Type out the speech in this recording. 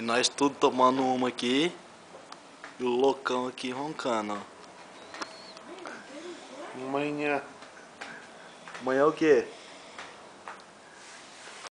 Nós tudo tomando uma aqui. E o loucão aqui roncando, ó. Amanhã. Amanhã é o quê?